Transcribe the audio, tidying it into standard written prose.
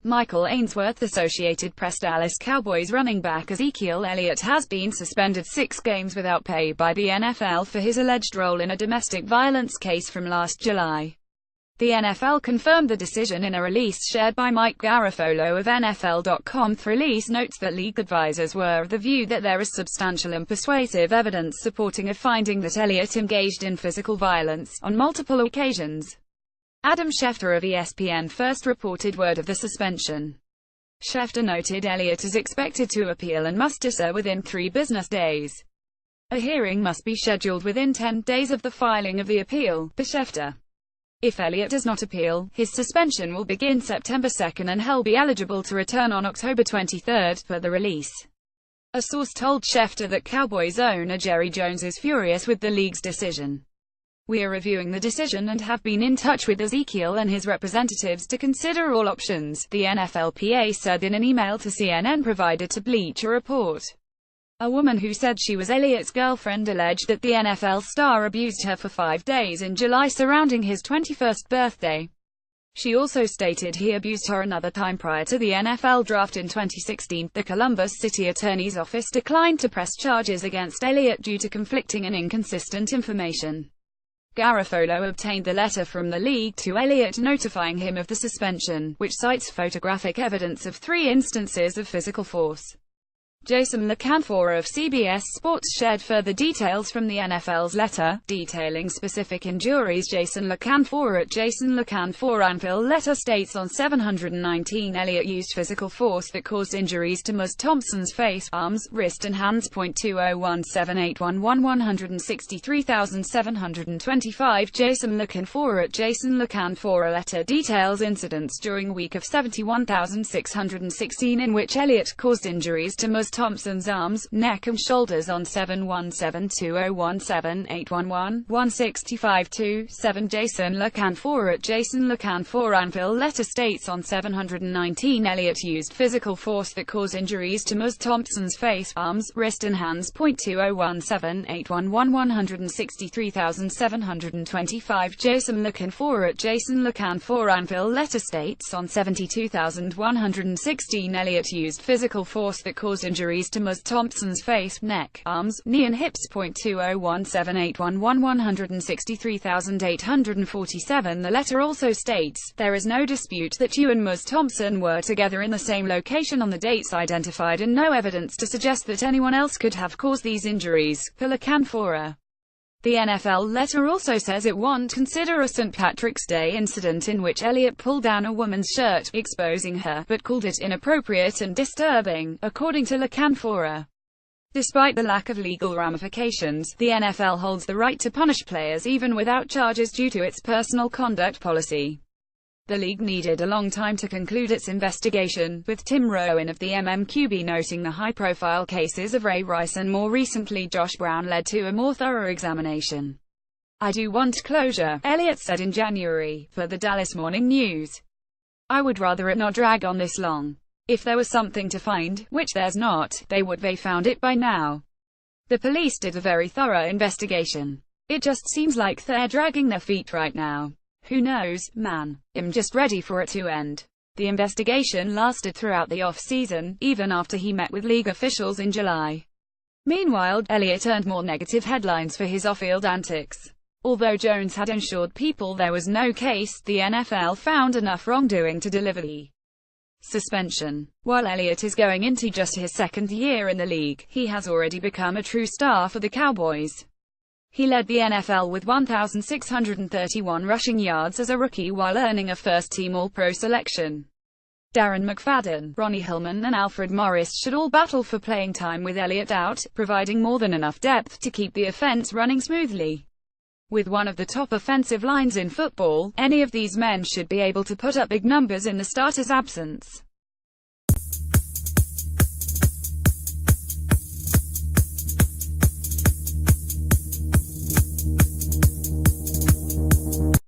Michael Ainsworth, Associated Press. Dallas Cowboys running back Ezekiel Elliott has been suspended 6 games without pay by the NFL for his alleged role in a domestic violence case from last July. The NFL confirmed the decision in a release shared by Mike Garafolo of NFL.com. The release notes that league advisors were of the view that there is substantial and persuasive evidence supporting a finding that Elliott engaged in physical violence on multiple occasions. Adam Schefter of ESPN first reported word of the suspension. Schefter noted Elliott is expected to appeal and must decide within 3 business days. A hearing must be scheduled within 10 days of the filing of the appeal, per Schefter. If Elliott does not appeal, his suspension will begin September 2 and he'll be eligible to return on October 23, per the release. A source told Schefter that Cowboys owner Jerry Jones is furious with the league's decision. "We are reviewing the decision and have been in touch with Ezekiel and his representatives to consider all options," the NFLPA said in an email to CNN provided to Bleacher Report. A woman who said she was Elliott's girlfriend alleged that the NFL star abused her for 5 days in July surrounding his 21st birthday. She also stated he abused her another time prior to the NFL draft in 2016. The Columbus City Attorney's Office declined to press charges against Elliott due to conflicting and inconsistent information. Garafolo obtained the letter from the league to Elliott notifying him of the suspension, which cites photographic evidence of 3 instances of physical force. Jason LaCanfora of CBS Sports shared further details from the NFL's letter, detailing specific injuries. Jason LaCanfora at Jason LaCanfora Anvil letter states on 719 Elliott used physical force that caused injuries to Ms. Thompson's face, arms, wrist and hands. 2017811163725 Jason LaCanfora at Jason LaCanfora letter details incidents during week of 71,616 in which Elliott caused injuries to Ms. Thompson's arms, neck and shoulders on 717201781116527 Jason LaCanfora at Jason LaCanfora Anvil letter states on 719 Elliott used physical force that caused injuries to Ms. Thompson's face, arms, wrist and hands. 2017811163725 Jason LaCanfora at Jason LaCanfora Anvil letter states on 72,116 Elliott used physical force that caused injuries to Ms. Thompson's face, neck, arms, knee and hips. 2017811163847 The letter also states, "There is no dispute that you and Ms. Thompson were together in the same location on the dates identified and no evidence to suggest that anyone else could have caused these injuries," per LaCanfora. The NFL letter also says it won't consider a St. Patrick's Day incident in which Elliott pulled down a woman's shirt, exposing her, but called it inappropriate and disturbing, according to LaCanfora. Despite the lack of legal ramifications, the NFL holds the right to punish players even without charges due to its personal conduct policy. The league needed a long time to conclude its investigation, with Tim Rowan of the MMQB noting the high-profile cases of Ray Rice and more recently Josh Brown led to a more thorough examination. "I do want closure," Elliott said in January, for the Dallas Morning News. "I would rather it not drag on this long. If there was something to find, which there's not, they found it by now. The police did a very thorough investigation. It just seems like they're dragging their feet right now. Who knows, man. I'm just ready for it to end." The investigation lasted throughout the off-season, even after he met with league officials in July. Meanwhile, Elliott earned more negative headlines for his off-field antics. Although Jones had assured people there was no case, the NFL found enough wrongdoing to deliver the suspension. While Elliott is going into just his 2nd year in the league, he has already become a true star for the Cowboys. He led the NFL with 1,631 rushing yards as a rookie while earning a first-team All-Pro selection. Darren McFadden, Ronnie Hillman and Alfred Morris should all battle for playing time with Elliott out, providing more than enough depth to keep the offense running smoothly. With one of the top offensive lines in football, any of these men should be able to put up big numbers in the starter's absence.